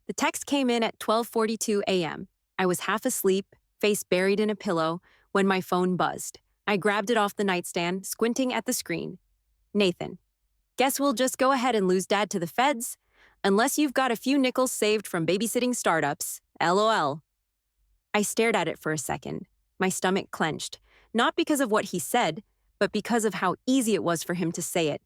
The text came in at 12:42 a.m. I was half asleep, face buried in a pillow, when my phone buzzed. I grabbed it off the nightstand, squinting at the screen. Nathan, guess we'll just go ahead and lose Dad to the feds? Unless you've got a few nickels saved from babysitting startups. LOL. I stared at it for a second. My stomach clenched, not because of what he said, but because of how easy it was for him to say it.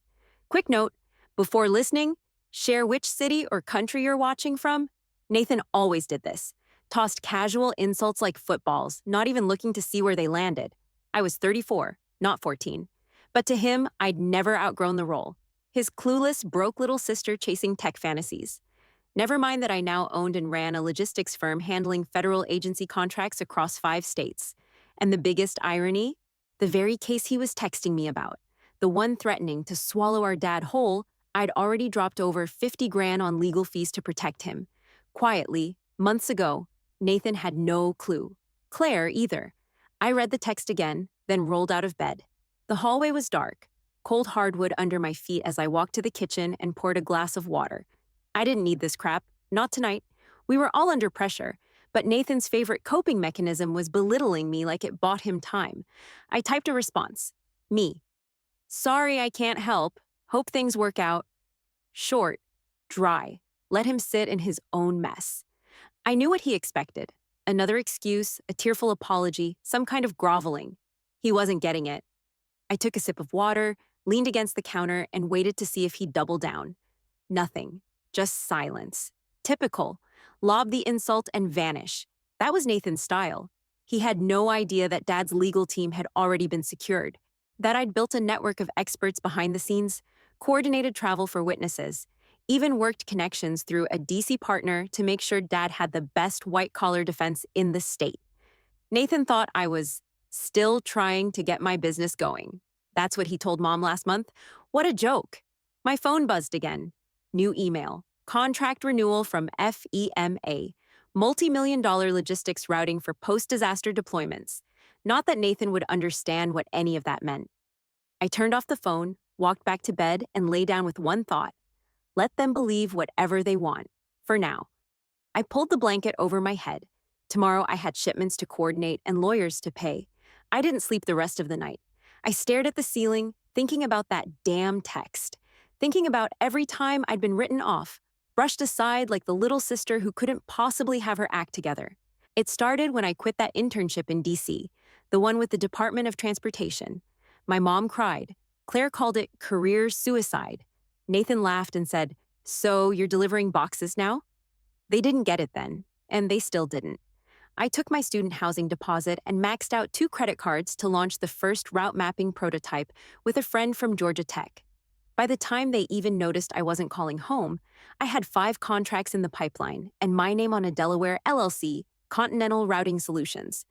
Quick note, before listening, share which city or country you're watching from. Nathan always did this. Tossed casual insults like footballs, not even looking to see where they landed. I was 34, not 14. But to him, I'd never outgrown the role. His clueless, broke little sister chasing tech fantasies. Never mind that I now owned and ran a logistics firm handling federal agency contracts across 5 states. And the biggest irony? The very case he was texting me about, the one threatening to swallow our dad whole, I'd already dropped over 50 grand on legal fees to protect him. Quietly, months ago, Nathan had no clue. Claire either. I read the text again, then rolled out of bed. The hallway was dark, cold hardwood under my feet as I walked to the kitchen and poured a glass of water. I didn't need this crap, not tonight. We were all under pressure, but Nathan's favorite coping mechanism was belittling me like it bought him time. I typed a response. Me. Sorry I can't help. Hope things work out. Short. Dry. Let him sit in his own mess. I knew what he expected. Another excuse, a tearful apology, some kind of groveling. He wasn't getting it. I took a sip of water, leaned against the counter, and waited to see if he'd double down. Nothing. Just silence. Typical. Lob the insult and vanish. That was Nathan's style. He had no idea that Dad's legal team had already been secured, that I'd built a network of experts behind the scenes, coordinated travel for witnesses, even worked connections through a DC partner to make sure Dad had the best white-collar defense in the state. Nathan thought I was still trying to get my business going. That's what he told Mom last month. What a joke. My phone buzzed again. New email. Contract renewal from FEMA. Multi-million-dollar logistics routing for post-disaster deployments. Not that Nathan would understand what any of that meant. I turned off the phone, walked back to bed, and lay down with one thought. Let them believe whatever they want. For now. I pulled the blanket over my head. Tomorrow I had shipments to coordinate and lawyers to pay. I didn't sleep the rest of the night. I stared at the ceiling, thinking about that damn text. Thinking about every time I'd been written off, brushed aside like the little sister who couldn't possibly have her act together. It started when I quit that internship in DC, the one with the Department of Transportation. My mom cried. Claire called it career suicide. Nathan laughed and said, "So you're delivering boxes now?" They didn't get it then, and they still didn't. I took my student housing deposit and maxed out 2 credit cards to launch the first route mapping prototype with a friend from Georgia Tech. By the time they even noticed I wasn't calling home, I had 5 contracts in the pipeline and my name on a Delaware LLC, Continental Routing Solutions.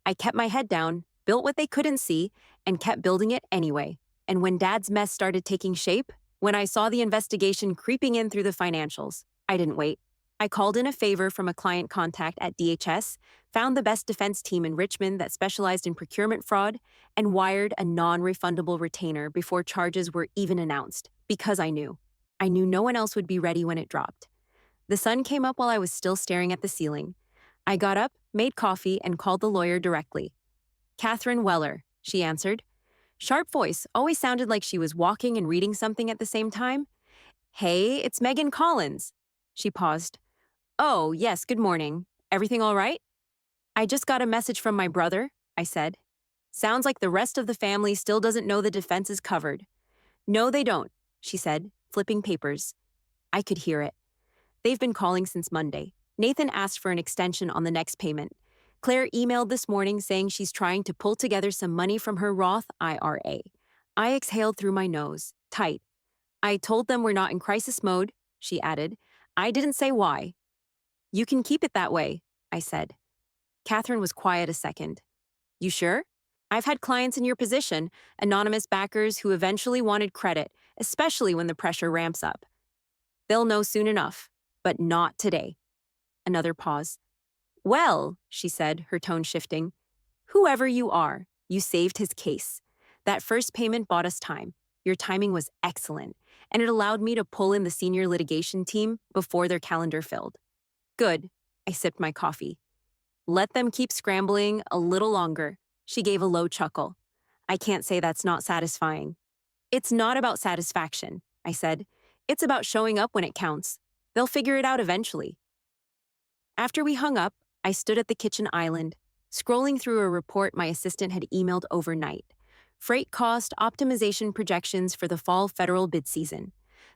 I kept my head down, built what they couldn't see, and kept building it anyway. And when Dad's mess started taking shape, when I saw the investigation creeping in through the financials, I didn't wait. I called in a favor from a client contact at DHS, found the best defense team in Richmond that specialized in procurement fraud, and wired a non-refundable retainer before charges were even announced, because I knew. I knew no one else would be ready when it dropped. The sun came up while I was still staring at the ceiling. I got up, made coffee, and called the lawyer directly. Catherine Weller, she answered. Sharp voice, always sounded like she was walking and reading something at the same time. Hey, it's Megan Collins. She paused. Oh, yes, good morning. Everything all right? I just got a message from my brother, I said. Sounds like the rest of the family still doesn't know the defense is covered. No, they don't, she said, flipping papers. I could hear it. They've been calling since Monday. Nathan asked for an extension on the next payment. Claire emailed this morning saying she's trying to pull together some money from her Roth IRA. I exhaled through my nose, tight. I told them we're not in crisis mode, she added. I didn't say why. You can keep it that way, I said. Catherine was quiet a second. You sure? I've had clients in your position, anonymous backers who eventually wanted credit, especially when the pressure ramps up. They'll know soon enough, but not today. Another pause. Well, she said, her tone shifting, whoever you are, you saved his case. That first payment bought us time. Your timing was excellent, and it allowed me to pull in the senior litigation team before their calendar filled. Good. I sipped my coffee. Let them keep scrambling a little longer. She gave a low chuckle. I can't say that's not satisfying. It's not about satisfaction, I said. It's about showing up when it counts. They'll figure it out eventually. After we hung up, I stood at the kitchen island, scrolling through a report my assistant had emailed overnight. Freight cost optimization projections for the fall federal bid season.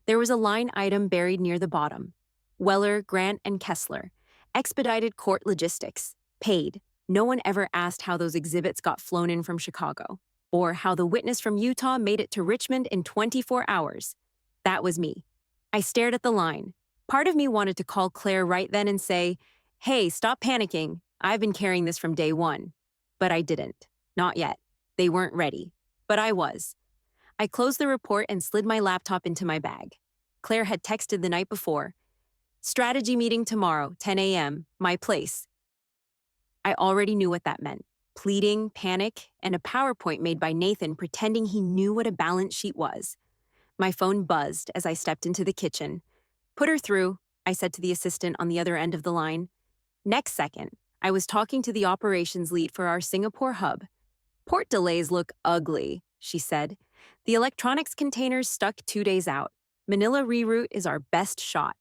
There was a line item buried near the bottom. Weller, Grant, and Kessler. Expedited court logistics. Paid. No one ever asked how those exhibits got flown in from Chicago, or how the witness from Utah made it to Richmond in 24 hours. That was me. I stared at the line. Part of me wanted to call Claire right then and say, "Hey, stop panicking. I've been carrying this from day one." But I didn't. Not yet. They weren't ready. But I was. I closed the report and slid my laptop into my bag. Claire had texted the night before. Strategy meeting tomorrow, 10 a.m., my place. I already knew what that meant. Pleading, panic, and a PowerPoint made by Nathan pretending he knew what a balance sheet was. My phone buzzed as I stepped into the kitchen. Put her through, I said to the assistant on the other end of the line. Next second, I was talking to the operations lead for our Singapore hub. Port delays look ugly, she said. The electronics containers stuck 2 days out. Manila reroute is our best shot.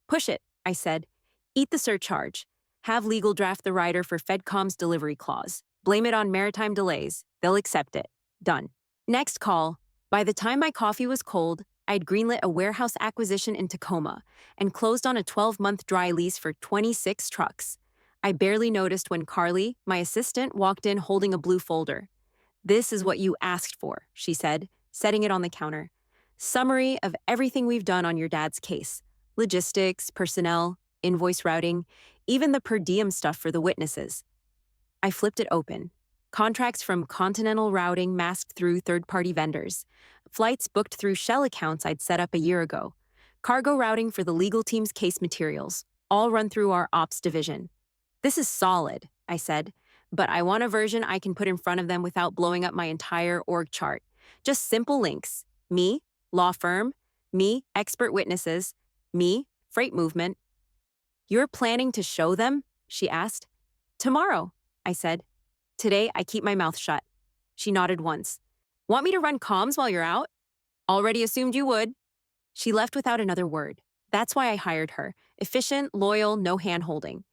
Push it, I said. Eat the surcharge. Have legal draft the rider for FedCom's delivery clause. Blame it on maritime delays. They'll accept it. Done. Next call. By the time my coffee was cold, I'd greenlit a warehouse acquisition in Tacoma and closed on a 12-month dry lease for 26 trucks. I barely noticed when Carly, my assistant, walked in holding a blue folder. "This is what you asked for," she said, setting it on the counter. "Summary of everything we've done on your dad's case. Logistics, personnel, invoice routing, even the per diem stuff for the witnesses." I flipped it open. Contracts from Continental Routing masked through third-party vendors. Flights booked through shell accounts I'd set up a year ago. Cargo routing for the legal team's case materials, all run through our ops division. "This is solid," I said, "but I want a version I can put in front of them without blowing up my entire org chart. Just simple links. Me, law firm. Me, expert witnesses. Me, freight movement." "You're planning to show them?" she asked. "Tomorrow," I said. "Today, I keep my mouth shut." She nodded once. "Want me to run comms while you're out?" "Already assumed you would." She left without another word. That's why I hired her. Efficient, loyal, no hand-holding.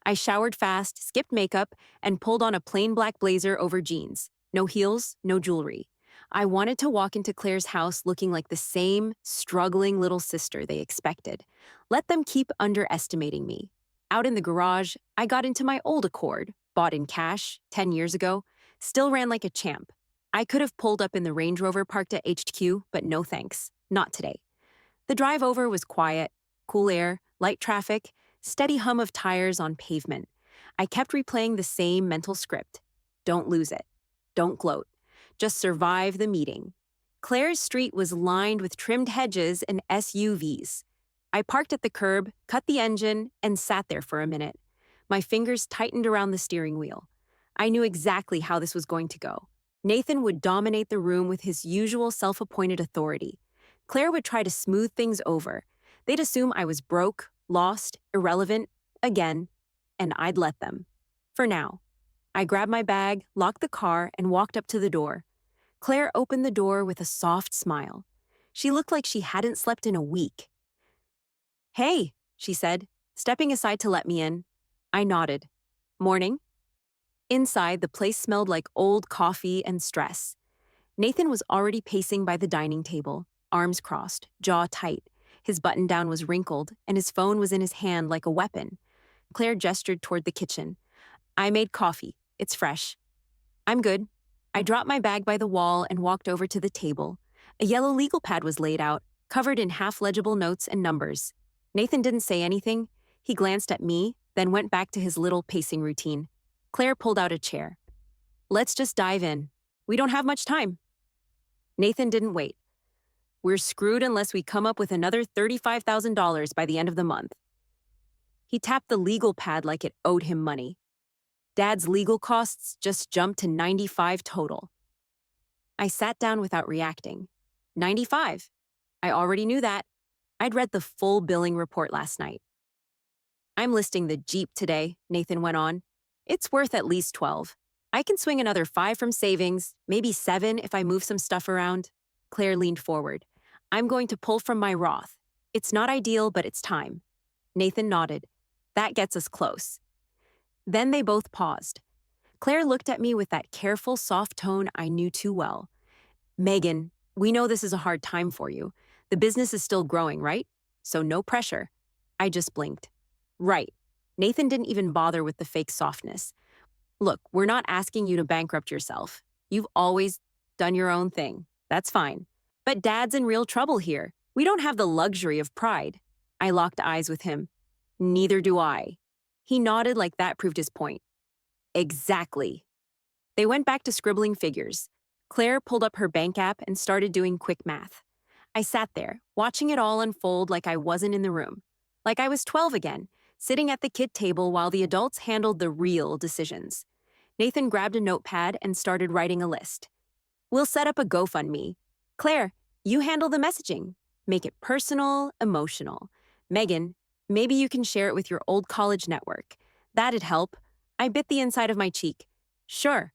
I showered fast, skipped makeup, and pulled on a plain black blazer over jeans. No heels, no jewelry. I wanted to walk into Claire's house looking like the same struggling little sister they expected. Let them keep underestimating me. Out in the garage, I got into my old Accord, bought in cash 10 years ago, still ran like a champ. I could have pulled up in the Range Rover parked at HQ, but no thanks. Not today. The drive over was quiet, cool air, light traffic, steady hum of tires on pavement. I kept replaying the same mental script. Don't lose it. Don't gloat. Just survive the meeting. Claire's street was lined with trimmed hedges and SUVs. I parked at the curb, cut the engine, and sat there for a minute. My fingers tightened around the steering wheel. I knew exactly how this was going to go. Nathan would dominate the room with his usual self-appointed authority. Claire would try to smooth things over. They'd assume I was broke, lost, irrelevant, again, and I'd let them. For now. I grabbed my bag, locked the car, and walked up to the door. Claire opened the door with a soft smile. She looked like she hadn't slept in a week. "Hey," she said, stepping aside to let me in. I nodded. "Morning." Inside, the place smelled like old coffee and stress. Nathan was already pacing by the dining table, arms crossed, jaw tight. His button-down was wrinkled, and his phone was in his hand like a weapon. Claire gestured toward the kitchen. "I made coffee. It's fresh." "I'm good." I dropped my bag by the wall and walked over to the table. A yellow legal pad was laid out, covered in half-legible notes and numbers. Nathan didn't say anything. He glanced at me, then went back to his little pacing routine. Claire pulled out a chair. "Let's just dive in. We don't have much time." Nathan didn't wait. "We're screwed unless we come up with another $35,000 by the end of the month." He tapped the legal pad like it owed him money. Dad's legal costs just jumped to 95 total. I sat down without reacting. 95. I already knew that. I'd read the full billing report last night. I'm listing the Jeep today, Nathan went on. It's worth at least 12. I can swing another 5 from savings, maybe 7 if I move some stuff around. Claire leaned forward. I'm going to pull from my Roth. It's not ideal, but it's time. Nathan nodded. That gets us close. Then they both paused. Claire looked at me with that careful, soft tone I knew too well. Megan, we know this is a hard time for you. The business is still growing, right? So no pressure. I just blinked. Right. Nathan didn't even bother with the fake softness. Look, we're not asking you to bankrupt yourself. You've always done your own thing. That's fine. But Dad's in real trouble here. We don't have the luxury of pride. I locked eyes with him. Neither do I. He nodded like that proved his point. Exactly. They went back to scribbling figures. Claire pulled up her bank app and started doing quick math. I sat there, watching it all unfold like I wasn't in the room. Like I was 12 again, sitting at the kid table while the adults handled the real decisions. Nathan grabbed a notepad and started writing a list. We'll set up a GoFundMe. Claire, you handle the messaging. Make it personal, emotional. Megan, maybe you can share it with your old college network. That'd help. I bit the inside of my cheek. Sure.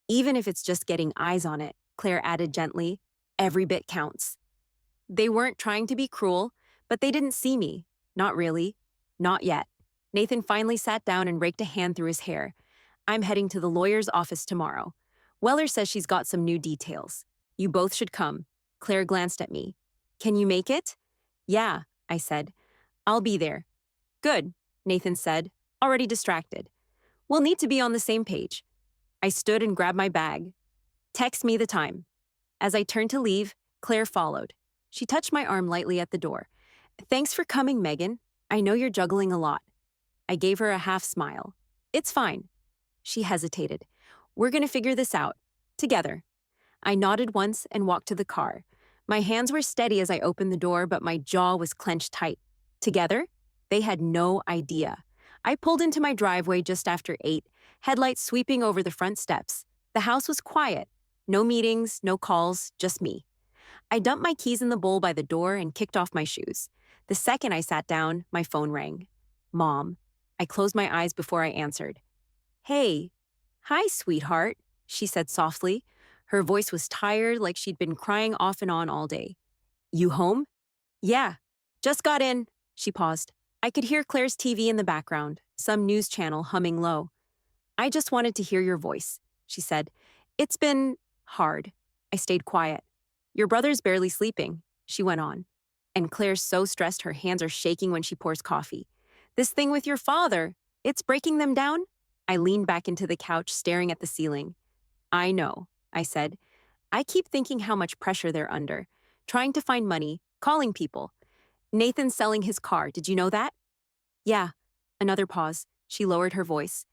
Even if it's just getting eyes on it, Claire added gently. Every bit counts. They weren't trying to be cruel, but they didn't see me. Not really. Not yet. Nathan finally sat down and raked a hand through his hair. I'm heading to the lawyer's office tomorrow. Weller says she's got some new details. You both should come. Claire glanced at me. Can you make it? Yeah, I said. I'll be there. Good, Nathan said, already distracted. We'll need to be on the same page. I stood and grabbed my bag. Text me the time. As I turned to leave, Claire followed. She touched my arm lightly at the door. Thanks for coming, Megan. I know you're juggling a lot. I gave her a half smile. It's fine. She hesitated. We're going to figure this out. Together. I nodded once and walked to the car. My hands were steady as I opened the door, but my jaw was clenched tight. Together? They had no idea. I pulled into my driveway just after 8, headlights sweeping over the front steps. The house was quiet. No meetings, no calls, just me. I dumped my keys in the bowl by the door and kicked off my shoes. The second I sat down, my phone rang. Mom. I closed my eyes before I answered. Hey. Hi, sweetheart, she said softly. Her voice was tired, like she'd been crying off and on all day. You home? Yeah. Just got in. She paused. I could hear Claire's TV in the background, some news channel humming low. I just wanted to hear your voice, she said. It's been hard. I stayed quiet. Your brother's barely sleeping, she went on. And Claire's so stressed her hands are shaking when she pours coffee. This thing with your father, it's breaking them down? I leaned back into the couch, staring at the ceiling. I know, I said. I keep thinking how much pressure they're under, trying to find money, calling people. Nathan's selling his car, did you know that? Yeah. Another pause. She lowered her voice.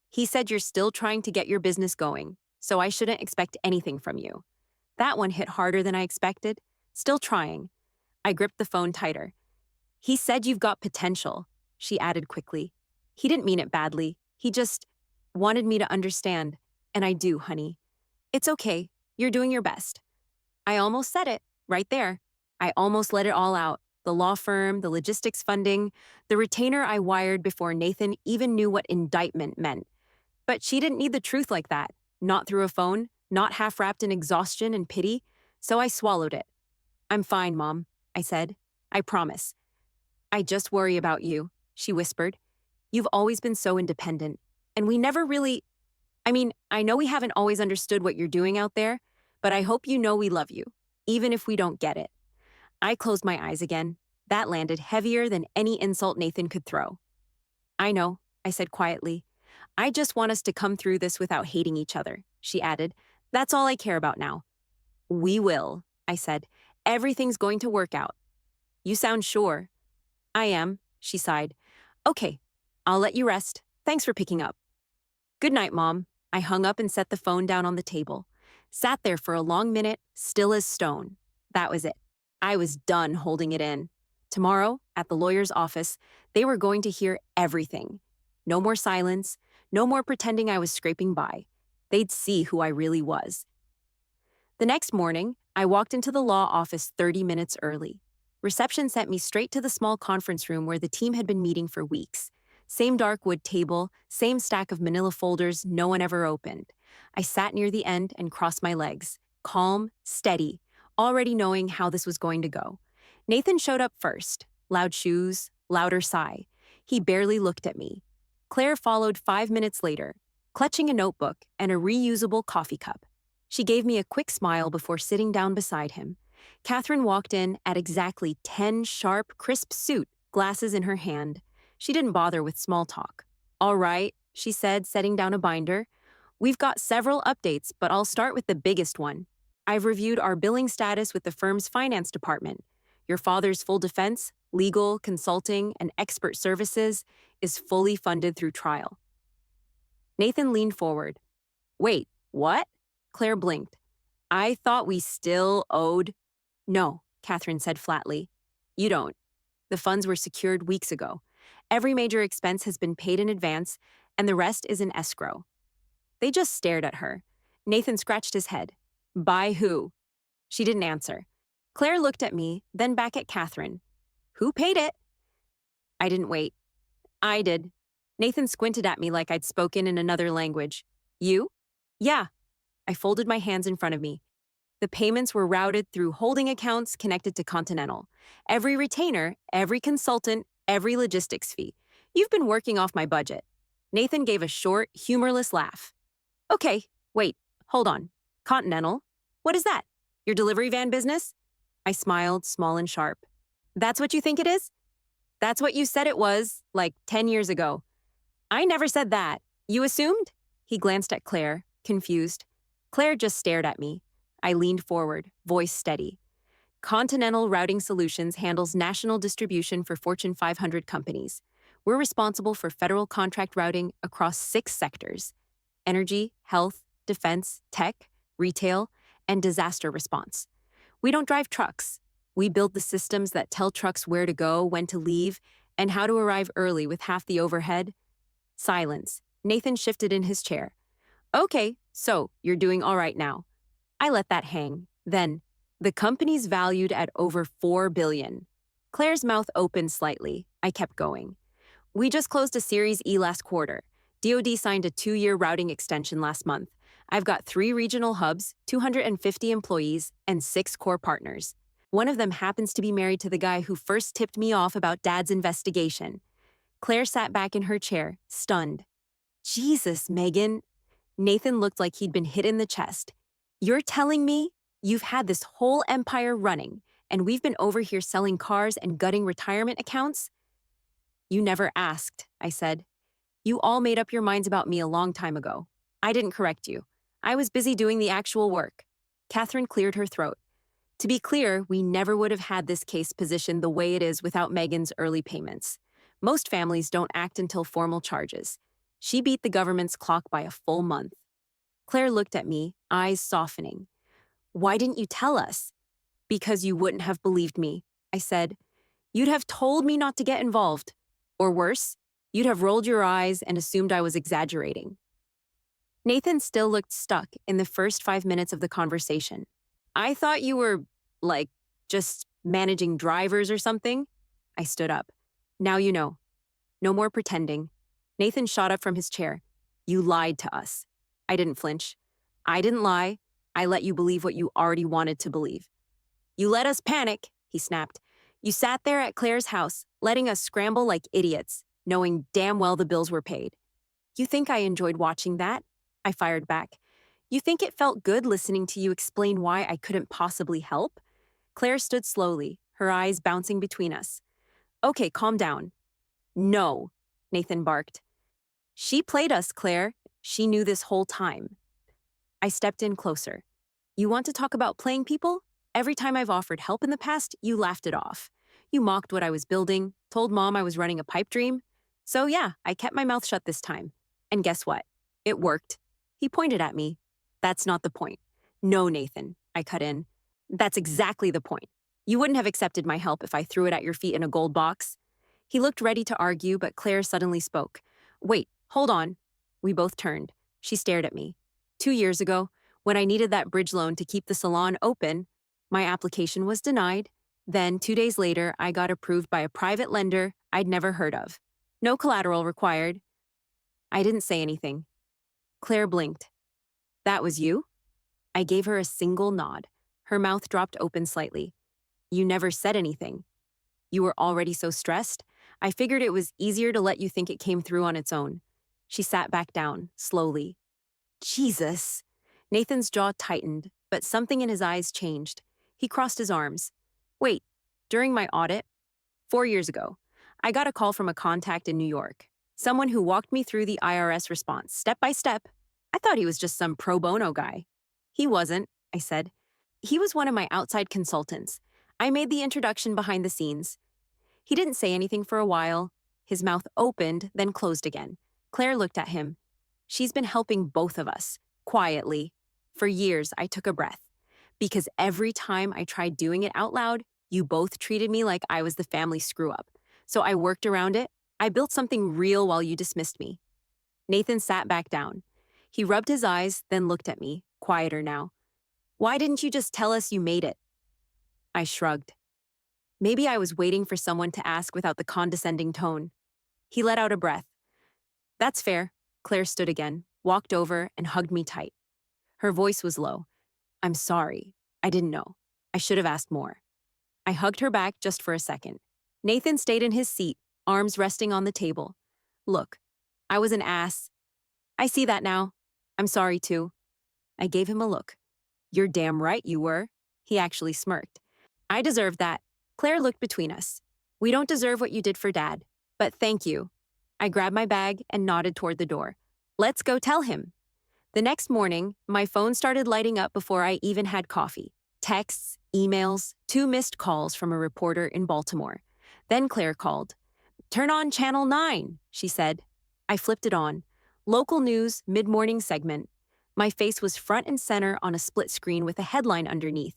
He said you're still trying to get your business going, so I shouldn't expect anything from you. That one hit harder than I expected. Still trying. I gripped the phone tighter. He said you've got potential, she added quickly. He didn't mean it badly. He just wanted me to understand. And I do, honey. It's okay. You're doing your best. I almost said it, right there. I almost let it all out. The law firm, the logistics funding, the retainer I wired before Nathan even knew what indictment meant. But she didn't need the truth like that. Not through a phone, not half-wrapped in exhaustion and pity. So I swallowed it. I'm fine, Mom, I said. I promise. I just worry about you, she whispered. You've always been so independent. And we never really... I know we haven't always understood what you're doing out there, but I hope you know we love you, even if we don't get it. I closed my eyes again. That landed heavier than any insult Nathan could throw. I know, I said quietly. I just want us to come through this without hating each other, she added. That's all I care about now. We will, I said. Everything's going to work out. You sound sure. I am, she sighed. Okay, I'll let you rest. Thanks for picking up. Good night, Mom. I hung up and set the phone down on the table. Sat there for a long minute, still as stone. That was it. I was done holding it in. Tomorrow, at the lawyer's office, they were going to hear everything. No more silence, no more pretending I was scraping by. They'd see who I really was. The next morning, I walked into the law office 30 minutes early. Reception sent me straight to the small conference room where the team had been meeting for weeks. Same dark wood table, same stack of manila folders no one ever opened. I sat near the end and crossed my legs, calm, steady, already knowing how this was going to go. Nathan showed up first. Loud shoes, louder sigh. He barely looked at me. Claire followed 5 minutes later, clutching a notebook and a reusable coffee cup. She gave me a quick smile before sitting down beside him. Catherine walked in at exactly 10 sharp, crisp suit, glasses in her hand. She didn't bother with small talk. All right, she said, setting down a binder. We've got several updates, but I'll start with the biggest one. I've reviewed our billing status with the firm's finance department. Your father's full defense, legal, consulting, and expert services is fully funded through trial. Nathan leaned forward. Wait, what? Claire blinked. I thought we still owed. No, Catherine said flatly. You don't. The funds were secured weeks ago. Every major expense has been paid in advance, and the rest is in escrow. They just stared at her. Nathan scratched his head. By who? She didn't answer. Claire looked at me, then back at Catherine. Who paid it? I didn't wait. I did. Nathan squinted at me like I'd spoken in another language. You? Yeah. I folded my hands in front of me. The payments were routed through holding accounts connected to Continental. Every retainer, every consultant, every logistics fee. You've been working off my budget. Nathan gave a short, humorless laugh. Okay, wait, hold on. Continental? What is that? Your delivery van business? I smiled, small and sharp. That's what you think it is? That's what you said it was, like 10 years ago. I never said that. You assumed? He glanced at Claire, confused. Claire just stared at me. I leaned forward, voice steady. Continental Routing Solutions handles national distribution for Fortune 500 companies. We're responsible for federal contract routing across 6 sectors: energy, health, defense, tech, retail, and disaster response. We don't drive trucks. We build the systems that tell trucks where to go, when to leave, and how to arrive early with half the overhead. Silence. Nathan shifted in his chair. Okay, so you're doing all right now. I let that hang. Then, the company's valued at over $4 billion. Claire's mouth opened slightly. I kept going. We just closed a Series E last quarter. DoD signed a 2-year routing extension last month. I've got 3 regional hubs, 250 employees, and 6 core partners. One of them happens to be married to the guy who first tipped me off about Dad's investigation. Claire sat back in her chair, stunned. Jesus, Megan. Nathan looked like he'd been hit in the chest. You're telling me you've had this whole empire running, and we've been over here selling cars and gutting retirement accounts? You never asked, I said. You all made up your minds about me a long time ago. I didn't correct you. I was busy doing the actual work. Catherine cleared her throat. To be clear, we never would have had this case positioned the way it is without Megan's early payments. Most families don't act until formal charges. She beat the government's clock by a full month. Claire looked at me, eyes softening. Why didn't you tell us? Because you wouldn't have believed me, I said. You'd have told me not to get involved. Or worse, you'd have rolled your eyes and assumed I was exaggerating. Nathan still looked stuck in the first 5 minutes of the conversation. I thought you were, just managing drivers or something. I stood up. Now you know. No more pretending. Nathan shot up from his chair. You lied to us. I didn't flinch. I didn't lie. I let you believe what you already wanted to believe. You let us panic, he snapped. You sat there at Claire's house, letting us scramble like idiots, knowing damn well the bills were paid. You think I enjoyed watching that? I fired back. You think it felt good listening to you explain why I couldn't possibly help? Claire stood slowly, her eyes bouncing between us. Okay, calm down. No, Nathan barked. She played us, Claire. She knew this whole time. I stepped in closer. You want to talk about playing people? Every time I've offered help in the past, you laughed it off. You mocked what I was building, told Mom I was running a pipe dream. So yeah, I kept my mouth shut this time. And guess what? It worked. He pointed at me. That's not the point. No, Nathan, I cut in. That's exactly the point. You wouldn't have accepted my help if I threw it at your feet in a gold box. He looked ready to argue, but Claire suddenly spoke. Wait, hold on. We both turned. She stared at me. 2 years ago, when I needed that bridge loan to keep the salon open, my application was denied. Then, 2 days later, I got approved by a private lender I'd never heard of. No collateral required. I didn't say anything. Claire blinked. That was you? I gave her a single nod. Her mouth dropped open slightly. You never said anything. You were already so stressed. I figured it was easier to let you think it came through on its own. She sat back down, slowly. Jesus! Nathan's jaw tightened, but something in his eyes changed. He crossed his arms. Wait, during my audit, 4 years ago, I got a call from a contact in New York. Someone who walked me through the IRS response, step by step. I thought he was just some pro bono guy. He wasn't, I said. He was one of my outside consultants. I made the introduction behind the scenes. He didn't say anything for a while. His mouth opened, then closed again. Claire looked at him. She's been helping both of us, quietly. For years, I took a breath. Because every time I tried doing it out loud, you both treated me like I was the family screw-up. So I worked around it. I built something real while you dismissed me. Nathan sat back down. He rubbed his eyes, then looked at me, quieter now. Why didn't you just tell us you made it? I shrugged. Maybe I was waiting for someone to ask without the condescending tone. He let out a breath. That's fair. Claire stood again, walked over, and hugged me tight. Her voice was low. I'm sorry. I didn't know. I should have asked more. I hugged her back just for a second. Nathan stayed in his seat, arms resting on the table. Look, I was an ass. I see that now. I'm sorry too. I gave him a look. You're damn right you were. He actually smirked. I deserved that. Claire looked between us. We don't deserve what you did for Dad, but thank you. I grabbed my bag and nodded toward the door. Let's go tell him. The next morning, my phone started lighting up before I even had coffee. Texts, emails, 2 missed calls from a reporter in Baltimore. Then Claire called. Turn on Channel 9, she said. I flipped it on. Local news, mid-morning segment. My face was front and center on a split screen with a headline underneath.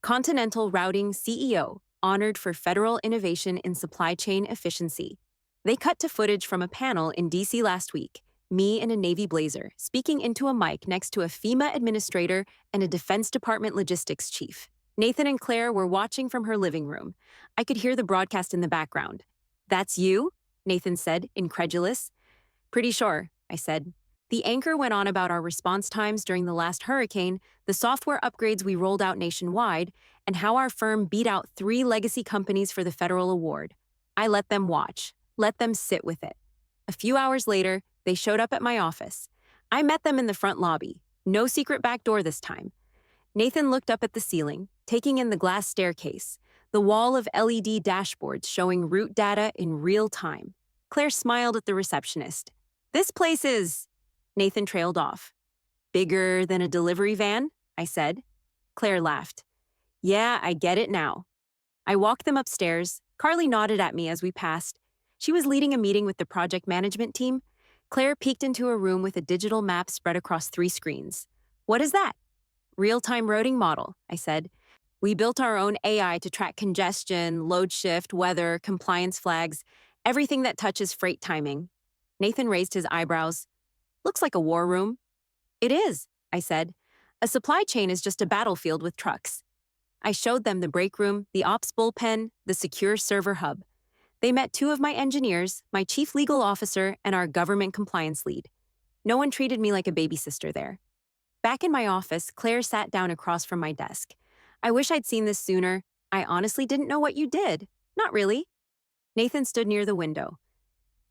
Continental Routing CEO, honored for federal innovation in supply chain efficiency. They cut to footage from a panel in D.C. last week. Me in a Navy blazer, speaking into a mic next to a FEMA administrator and a Defense Department logistics chief. Nathan and Claire were watching from her living room. I could hear the broadcast in the background. That's you? Nathan said, incredulous. Pretty sure, I said. The anchor went on about our response times during the last hurricane, the software upgrades we rolled out nationwide, and how our firm beat out 3 legacy companies for the federal award. I let them watch, let them sit with it. A few hours later, they showed up at my office. I met them in the front lobby. No secret back door this time. Nathan looked up at the ceiling, taking in the glass staircase, the wall of LED dashboards showing route data in real time. Claire smiled at the receptionist. This place is... Nathan trailed off. Bigger than a delivery van? I said. Claire laughed. Yeah, I get it now. I walked them upstairs. Carly nodded at me as we passed. She was leading a meeting with the project management team. Claire peeked into a room with a digital map spread across 3 screens. What is that? Real-time routing model, I said. We built our own AI to track congestion, load shift, weather, compliance flags, everything that touches freight timing. Nathan raised his eyebrows. Looks like a war room. It is, I said. A supply chain is just a battlefield with trucks. I showed them the break room, the ops bullpen, the secure server hub. They met 2 of my engineers, my chief legal officer, and our government compliance lead. No one treated me like a baby sister there. Back in my office, Claire sat down across from my desk. I wish I'd seen this sooner. I honestly didn't know what you did. Not really. Nathan stood near the window.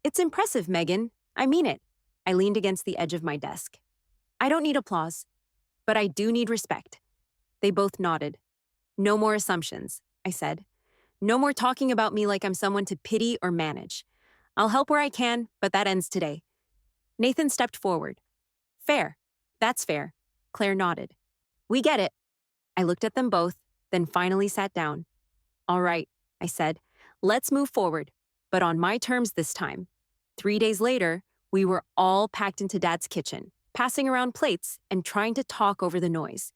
It's impressive, Megan. I mean it. I leaned against the edge of my desk. I don't need applause, but I do need respect. They both nodded. No more assumptions, I said. No more talking about me like I'm someone to pity or manage. I'll help where I can, but that ends today. Nathan stepped forward. Fair. That's fair. Claire nodded. We get it. I looked at them both, then finally sat down. All right, I said. Let's move forward, but on my terms this time. 3 days later, we were all packed into Dad's kitchen, passing around plates and trying to talk over the noise.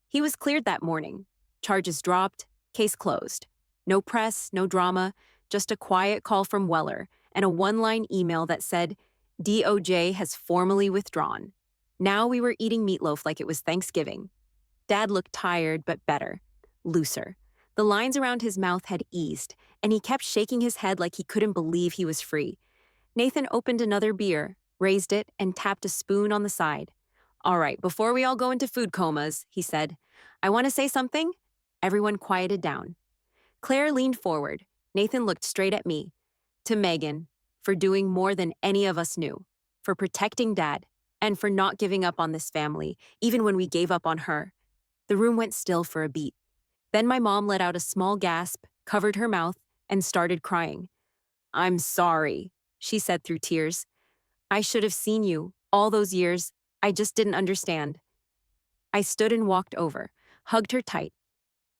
He was cleared that morning. Charges dropped, case closed. No press, no drama, just a quiet call from Weller and a 1-line email that said, DOJ has formally withdrawn. Now we were eating meatloaf like it was Thanksgiving. Dad looked tired, but better, looser. The lines around his mouth had eased, and he kept shaking his head like he couldn't believe he was free. Nathan opened another beer, raised it, and tapped a spoon on the side. All right, before we all go into food comas, he said, I want to say something. Everyone quieted down. Claire leaned forward. Nathan looked straight at me. To Megan, for doing more than any of us knew, for protecting Dad, and for not giving up on this family, even when we gave up on her. The room went still for a beat. Then my mom let out a small gasp, covered her mouth, and started crying. I'm sorry, she said through tears. I should have seen you all those years. I just didn't understand. I stood and walked over, hugged her tight.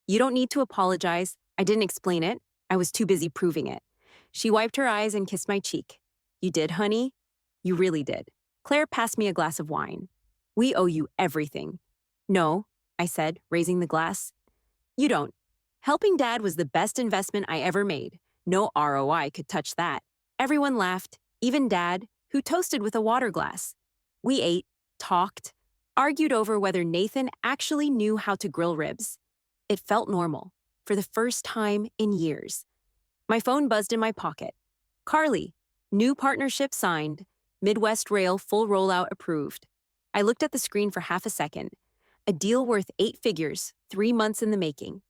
You don't need to apologize. I didn't explain it. I was too busy proving it. She wiped her eyes and kissed my cheek. You did, honey? You really did. Claire passed me a glass of wine. We owe you everything. No, I said, raising the glass. You don't. Helping Dad was the best investment I ever made. No ROI could touch that. Everyone laughed, even Dad, who toasted with a water glass. We ate, talked, argued over whether Nathan actually knew how to grill ribs. It felt normal, for the first time in years. My phone buzzed in my pocket. Carly, new partnership signed. Midwest Rail full rollout approved. I looked at the screen for half a second. A deal worth 8 figures, 3 months in the making.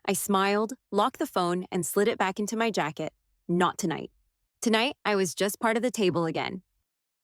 I smiled, locked the phone, and slid it back into my jacket. Not tonight. Tonight, I was just part of the table again.